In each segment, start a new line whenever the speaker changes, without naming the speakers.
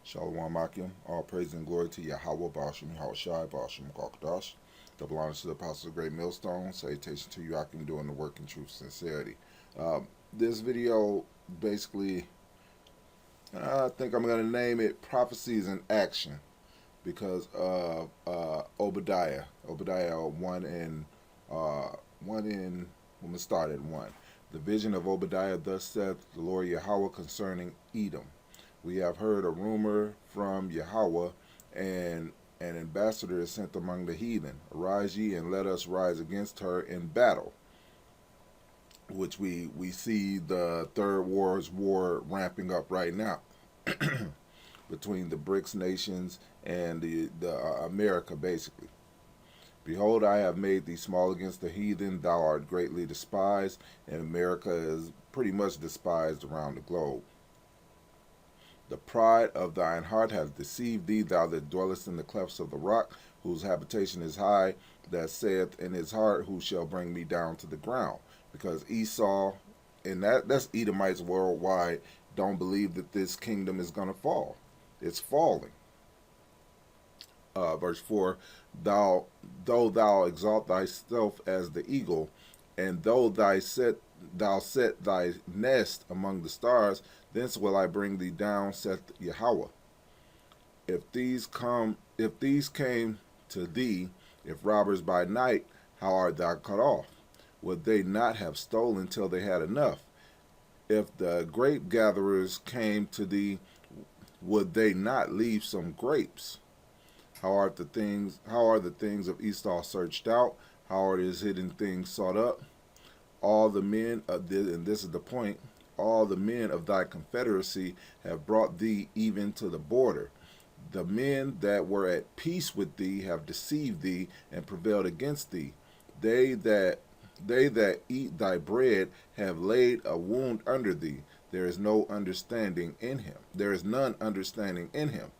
Shalom Akim, all praise and glory to Yahweh, Bashim, Yahushai, Bashim, Gokdash. Double honors to the Apostles of the Great Millstone. Salutation to you, Akim, doing the work in truth and sincerity. This video, basically, I think I'm going to name it Prophecies in Action because of Obadiah. Obadiah 1 and, when we started 1. The vision of Obadiah, thus saith the Lord Yahweh concerning Edom. We have heard a rumor from Yahweh, and an ambassador is sent among the heathen. Arise ye, and let us rise against her in battle. Which we see the Third World War ramping up right now between the BRICS nations and the America, basically. Behold, I have made thee small against the heathen. Thou art greatly despised, and America is pretty much despised around the globe. The pride of thine heart hath deceived thee, thou that dwellest in the clefts of the rock, whose habitation is high, that saith in his heart, who shall bring me down to the ground? Because Esau, and that's Edomites worldwide, don't believe that this kingdom is going to fall. It's falling. Verse 4, though thou exalt thyself as the eagle, and though thou set thy nest among the stars, thence will I bring thee down, saith Yahweh. If these came to thee, if robbers by night, how art thou cut off? Would they not have stolen till they had enough? If the grape gatherers came to thee, would they not leave some grapes? How are the things of Esau searched out? How are his hidden things sought up? All the men of this, and this is the point, all the men of thy confederacy have brought thee even to the border. The men that were at peace with thee have deceived thee and prevailed against thee. They that eat thy bread have laid a wound under thee. There is no understanding in him. There is none understanding in him.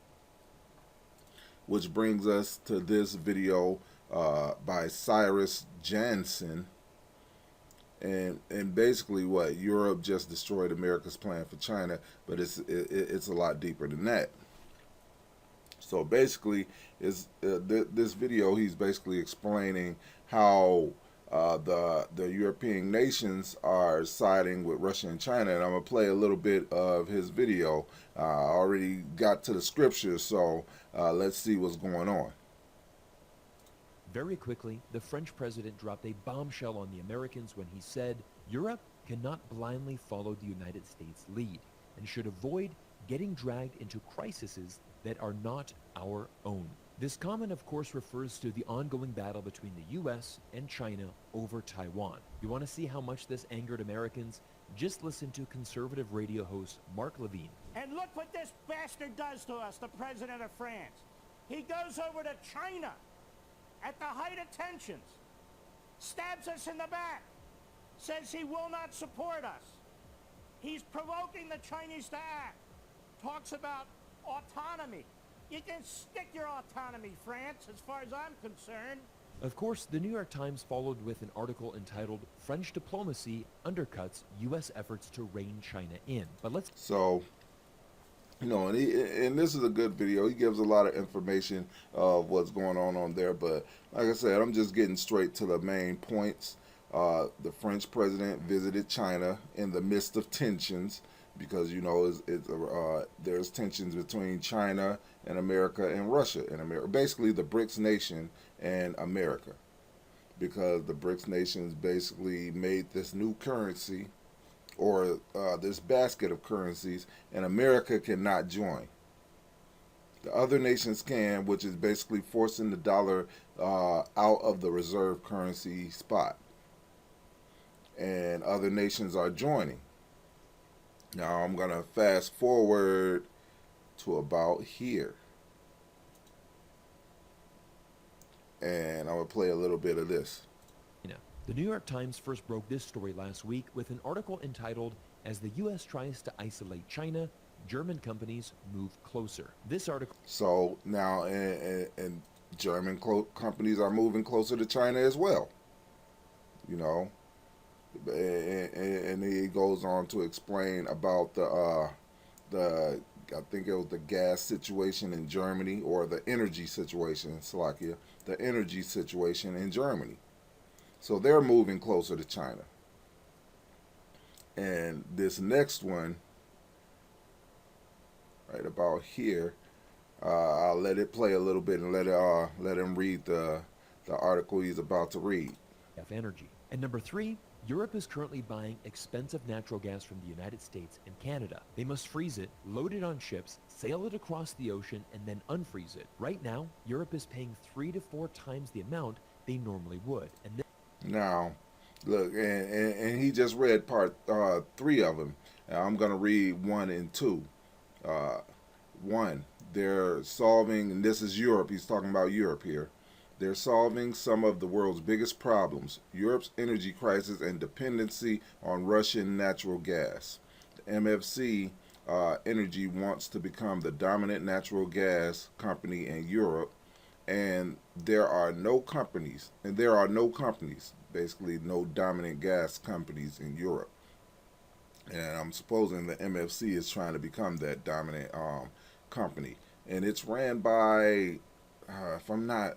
Which brings us to this video by Cyrus Jansen. And basically what Europe just destroyed America's plan for China, but it's a lot deeper than that. So basically, this video, he's basically explaining how the European nations are siding with Russia and China, and I'm gonna play a little bit of his video. I already got to the scriptures, so let's see what's going on.
Very quickly, the French president dropped a bombshell on the Americans when he said, Europe cannot blindly follow the United States' lead and should avoid getting dragged into crises that are not our own. This comment, of course, refers to the ongoing battle between the U.S. and China over Taiwan. You want to see how much this angered Americans? Just listen to conservative radio host Mark Levine.
And look what this bastard does to us, the president of France. He goes over to China at the height of tensions, stabs us in the back, says he will not support us. He's provoking the Chinese to act, talks about autonomy. You can stick your autonomy, France, as far as I'm concerned.
Of course, the New York Times followed with an article entitled, French Diplomacy Undercuts U.S. Efforts to Rein China In. But let's...
So, you know, and this is a good video. He gives a lot of information of what's going on there. But like I said, I'm just getting straight to the main points. The French president visited China in the midst of tensions because, you know, there's tensions between China and America and Russia and America. Basically, the BRICS nation and America. Because the BRICS nations basically made this new currency, or this basket of currencies, and America cannot join. The other nations can, which is basically forcing the dollar out of the reserve currency spot. And other nations are joining. Now I'm going to fast forward to about here. And I'm going to play a little bit of this.
The New York Times first broke this story last week with an article entitled, As the U.S. Tries to Isolate China, German Companies Move Closer. This article...
So now, and German companies are moving closer to China as well. You know, and he goes on to explain about the I think it was the gas situation in Germany, or the energy situation in Slovakia, the energy situation in Germany. So they're moving closer to China. And this next one, right about here, I'll let it play a little bit and let him read the article he's about to read.
Energy. And number 3, Europe is currently buying expensive natural gas from the United States and Canada. They must freeze it, load it on ships, sail it across the ocean, and then unfreeze it. Right now, Europe is paying 3 to 4 times the amount they normally would. And
Now, look, and he just read part 3 of them. I'm going to read 1 and 2. 1, they're solving, and this is Europe, he's talking about Europe here. They're solving some of the world's biggest problems: Europe's energy crisis and dependency on Russian natural gas. The MFC Energy wants to become the dominant natural gas company in Europe, and there are no companies, basically no dominant gas companies in Europe. And I'm supposing the MFC is trying to become that dominant company, and it's ran by, if I'm not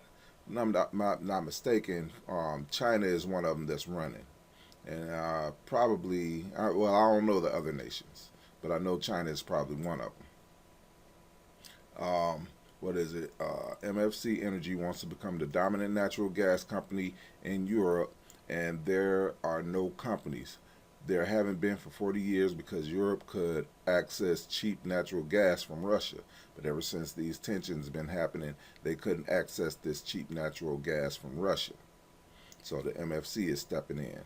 mistaken, China is one of them that's running, and probably, well, I don't know the other nations, but I know China is probably one of them. What is it? MFC Energy wants to become the dominant natural gas company in Europe, and there are no companies. There haven't been for 40 years because Europe could access cheap natural gas from Russia. But ever since these tensions have been happening, they couldn't access this cheap natural gas from Russia. So the MFC is stepping in.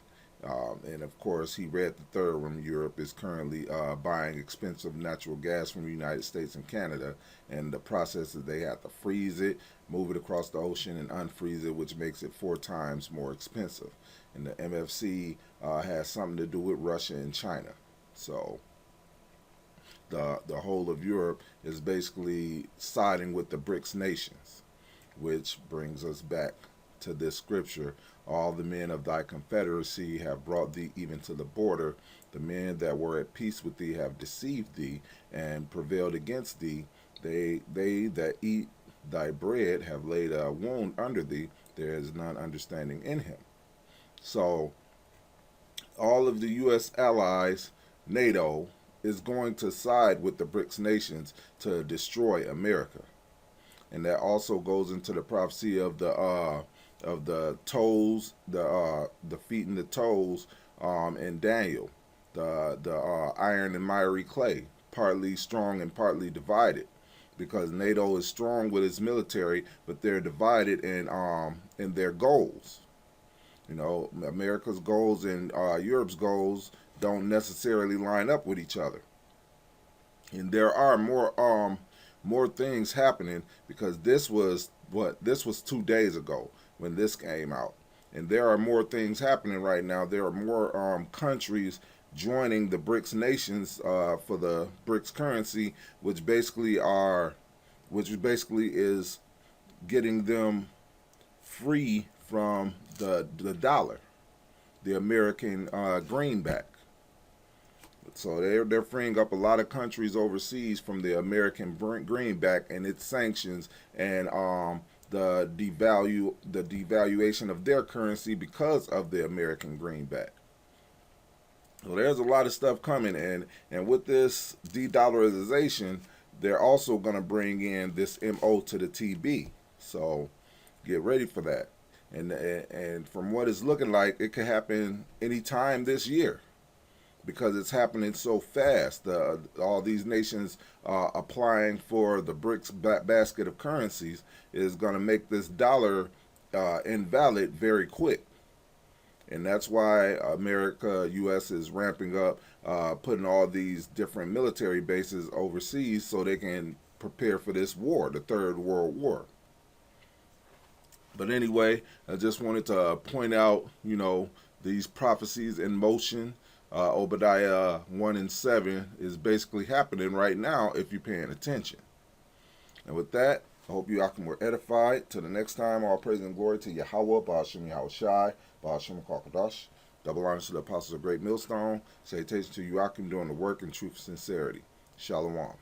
And of course, he read the third one. Europe is currently buying expensive natural gas from the United States and Canada. And the process is they have to freeze it, move it across the ocean, and unfreeze it, which makes it 4 times more expensive. And the MFC has something to do with Russia and China. So the whole of Europe is basically siding with the BRICS nations, which brings us back to this scripture: all the men of thy confederacy have brought thee even to the border. The men that were at peace with thee have deceived thee and prevailed against thee. They that eat thy bread have laid a wound under thee. There is none understanding in him. So all of the U.S. allies, NATO, is going to side with the BRICS nations to destroy America. And that also goes into the prophecy of the toes, the feet and the toes, in Daniel, the iron and miry clay, partly strong and partly divided, because NATO is strong with its military, but they're divided in their goals. You know, America's goals and Europe's goals don't necessarily line up with each other, and there are more things happening, because this was 2 days ago when this came out, and there are more things happening right now. There are more countries joining the BRICS nations for the BRICS currency, which basically is getting them free from the dollar, the American greenback. So they're freeing up a lot of countries overseas from the American greenback and its sanctions, and the devaluation of their currency because of the American greenback. So there's a lot of stuff coming, and with this de-dollarization, they're also going to bring in this MO to the TB. So get ready for that. And from what it's looking like, it could happen anytime this year, because it's happening so fast. All these nations applying for the BRICS basket of currencies is going to make this dollar invalid very quick. And that's why America, U.S. is ramping up, putting all these different military bases overseas so they can prepare for this war, the Third World War. But anyway, I just wanted to point out, these prophecies in motion. Obadiah 1 and 7 is basically happening right now if you're paying attention. And with that, I hope you were edified. Till the next time, all praise and glory to Yahweh, Ba'ashem Yahweh Shai, Ba'ashem Kakadash. Double honors to the apostles of Great Millstone. Salutations to Joachim doing the work in truth and sincerity. Shalom.